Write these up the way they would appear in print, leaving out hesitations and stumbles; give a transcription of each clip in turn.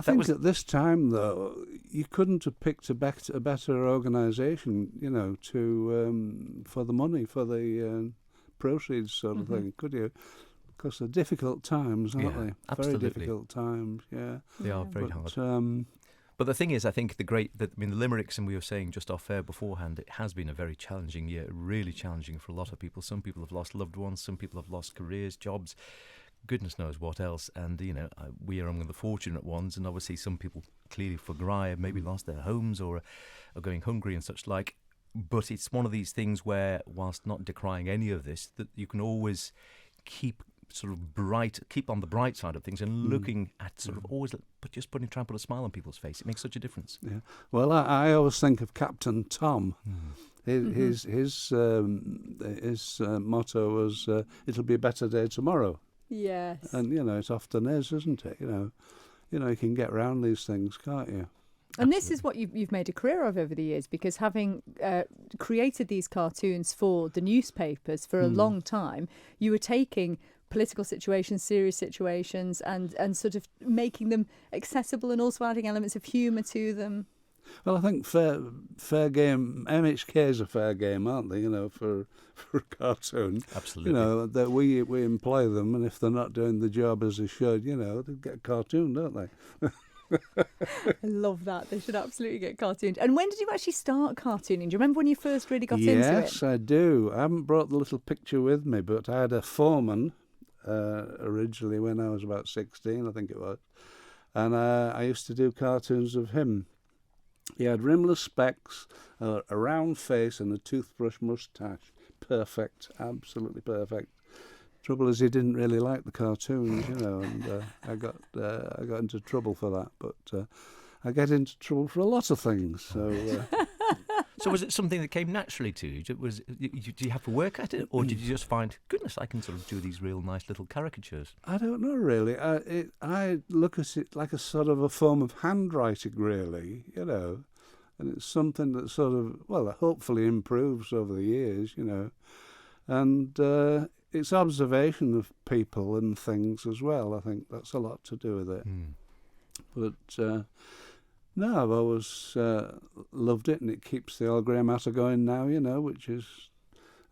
think at this time, though, you couldn't have picked a better organisation, to for the money, for the proceeds sort of thing, could you? Because they're difficult times, aren't they? Absolutely. Very difficult times, yeah. They are very hard. But the thing is, I think the Limericks, and we were saying just off air beforehand, it has been a very challenging year, really challenging for a lot of people. Some people have lost loved ones, some people have lost careers, jobs, goodness knows what else. And, we are among the fortunate ones, and obviously some people clearly for Gry have maybe lost their homes or are going hungry and such like. But it's one of these things where, whilst not decrying any of this, that you can always keep on the bright side of things and looking at sort of always, but just try and put a smile on people's face. It makes such a difference. Yeah. Well, I always think of Captain Tom. His motto was, "It'll be a better day tomorrow." Yes. And it often is, isn't it? You can get around these things, can't you? And this is what you've made a career of over the years, because having created these cartoons for the newspapers for a long time, you were taking political situations, serious situations, and sort of making them accessible and also adding elements of humour to them. Well, I think fair game. MHK is a fair game, aren't they? For a cartoon. Absolutely. That we employ them, and if they're not doing the job as they should, they get a cartoon, don't they? I love that. They should absolutely get cartooned. And when did you actually start cartooning? Do you remember when you first really got into it? Yes, I do. I haven't brought the little picture with me, but I had a foreman originally when I was about 16, I think it was. And I used to do cartoons of him. He had rimless specs, a round face and a toothbrush moustache. Perfect, absolutely perfect. Trouble is, he didn't really like the cartoons, and I got into trouble for that. But I get into trouble for a lot of things. So, so was it something that came naturally to you? Did you have to work at it, or did you just find, goodness, I can sort of do these real nice little caricatures? I don't know really. I look at it like a sort of a form of handwriting, really, and it's something that sort of, hopefully improves over the years, and. It's observation of people and things as well. I think that's a lot to do with it. But no, I've always loved it, and it keeps the old grey matter going now, which is,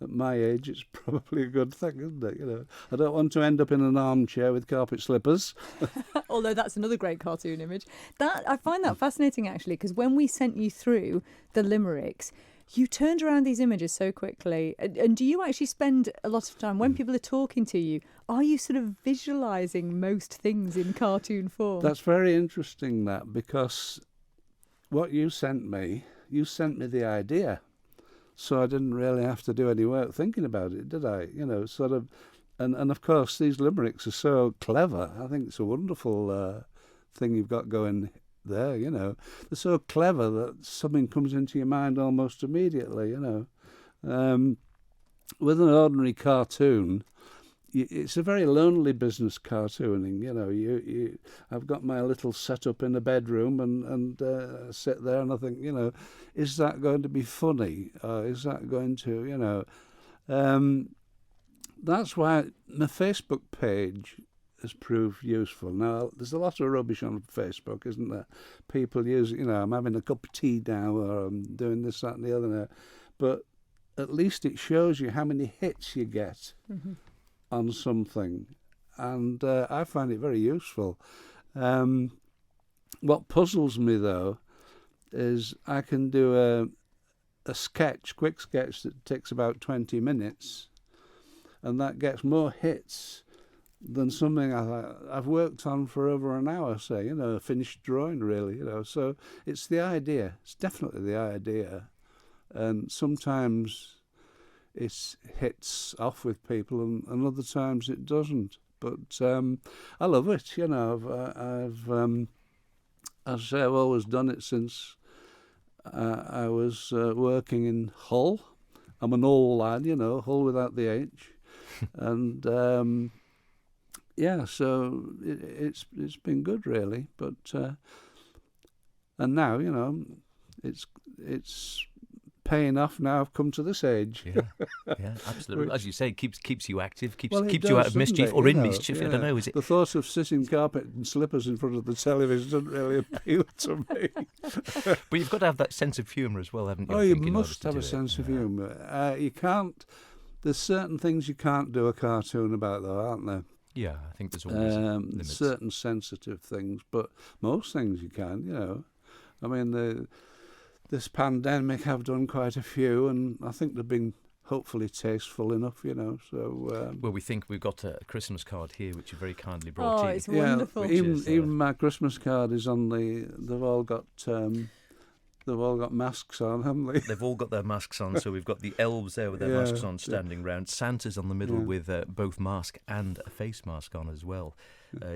at my age, it's probably a good thing, isn't it? I don't want to end up in an armchair with carpet slippers. Although that's another great cartoon image. I find that fascinating, actually, because when we sent you through the Limericks, you turned around these images so quickly. And do you actually spend a lot of time, when people are talking to you, are you sort of visualising most things in cartoon form? That's very interesting, because what you sent me the idea. So I didn't really have to do any work thinking about it, did I? Sort of, and of course, these limericks are so clever. I think it's a wonderful thing you've got going there, They're so clever that something comes into your mind almost immediately, With an ordinary cartoon, it's a very lonely business, cartooning, I've got my little setup in a bedroom and sit there and I think, is that going to be funny? Or is that going to, that's why my Facebook page has proved useful. Now, there's a lot of rubbish on Facebook, isn't there? People use, I'm having a cup of tea now, or I'm doing this, that, and the other now. But at least it shows you how many hits you get on something. And I find it very useful. What puzzles me, though, is I can do a quick sketch that takes about 20 minutes, and that gets more hits than something I've worked on for over an hour, say, a finished drawing, really, So it's the idea. It's definitely the idea. And sometimes it hits off with people and other times it doesn't. But I love it, As I say, I've always done it since I was working in Hull. I'm an Hull lad, Hull without the H. And... so it's been good, really. But, and now, it's paying off now I've come to this age. Yeah, absolutely. As you say, keeps you active, keeps Well, it you does, out of mischief doesn't it? or in You know, mischief. I yeah. don't know. Is it? The thought of sitting carpet and slippers in front of the television doesn't really appeal to me. But you've got to have that sense of humour as well, haven't you? Oh, I you think, in order must to have do a it. sense of Yeah. humour. You can't. There's certain things you can't do a cartoon about, though, aren't there? Yeah, I think there's always limits. Certain sensitive things, but most things you can. You know, I mean, this pandemic, I've done quite a few, and I think they've been hopefully tasteful enough. You know, so. Well, we think we've got a Christmas card here, which you very kindly brought Oh, in. it's wonderful. Even my Christmas card is on the. They've all got. They've all got masks on, haven't they? They've all got their masks on, so we've got the elves there with their masks on, standing round. Santa's on the middle with both mask and a face mask on as well.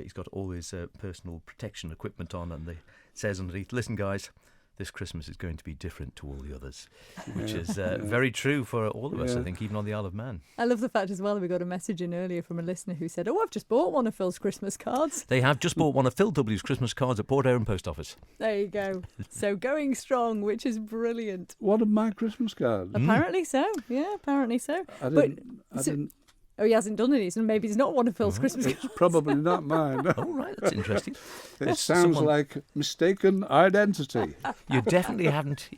He's got all his personal protection equipment on, and it says underneath, "Listen, guys, this Christmas is going to be different to all the others," which is very true for all of us, I think, even on the Isle of Man. I love the fact as well that we got a message in earlier from a listener who said, "Oh, I've just bought one of Phil's Christmas cards." They have just bought one of Phil W.'s Christmas cards at Port Erin Post Office. There you go. So going strong, which is brilliant. One of my Christmas cards. Apparently so. Yeah, apparently so. I But- didn't. Oh, he hasn't done it, so maybe it's not one of Phil's Christmas cards. It's probably not mine. Oh, right, that's interesting. It sounds like mistaken identity. You definitely haven't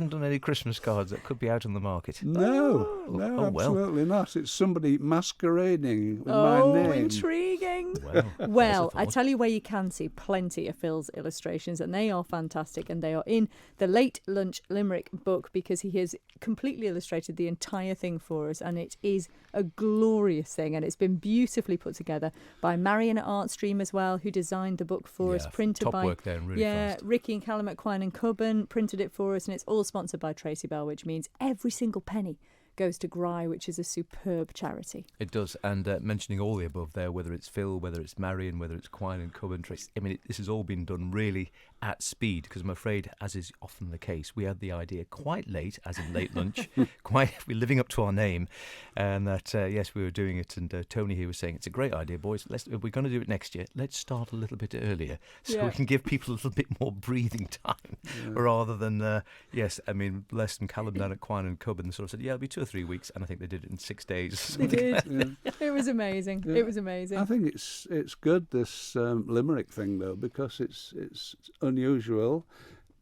done any Christmas cards that could be out on the market. No, Oh, well. absolutely not. It's somebody masquerading with Oh, my name. intriguing. Well, Well, there's I a tell you where you can see plenty of Phil's illustrations, and they are fantastic, and they are in the Late Lunch Limerick book because he has completely illustrated the entire thing for us, and it is a glorious thing, and it's been beautifully put together by Marion at Artstream as well, who designed the book for us, printed top by work there and really fast. Ricky and Callum at Quine and Cubban printed it for us, and it's all sponsored by Tracy Bell, which means every single penny goes to Gry, which is a superb charity. It does, and mentioning all the above there, whether it's Phil, whether it's Marion, whether it's Quine and Coventry, I mean, this has all been done really at speed, because I'm afraid, as is often the case, we had the idea quite late, as in late lunch, we're living up to our name, and that, yes, we were doing it, and Tony here was saying, it's a great idea, boys, if we're going to do it next year, let's start a little bit earlier, so we can give people a little bit more breathing time, rather than, yes, I mean, bless them, Callum down at Quine and Cubban sort of said, it'll be 2 or 3 weeks, and I think they did it in 6 days. They did. It was amazing. Yeah. It was amazing. I think it's good, this Limerick thing, though, because it's unusual.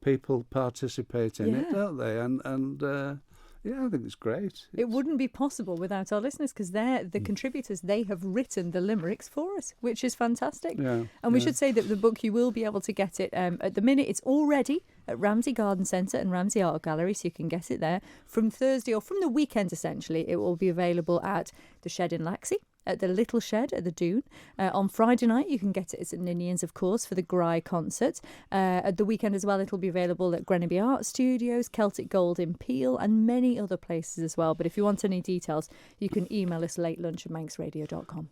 People participate in it, don't they? And I think it's great. It wouldn't be possible without our listeners, because they're the contributors. They have written the limericks for us, which is fantastic. Yeah, And we should say that the book, you will be able to get it at the minute. It's already at Ramsey Garden Centre and Ramsey Art Gallery, so you can get it there. From Thursday, or from the weekend essentially, it will be available at the Shed in Laxey, at the Little Shed at the Dune. On Friday night, you can get it at Ninian's, of course, for the Gry concert. At the weekend as well, it'll be available at Grenaby Art Studios, Celtic Gold in Peel, and many other places as well. But if you want any details, you can email us latelunch@manxradio.com.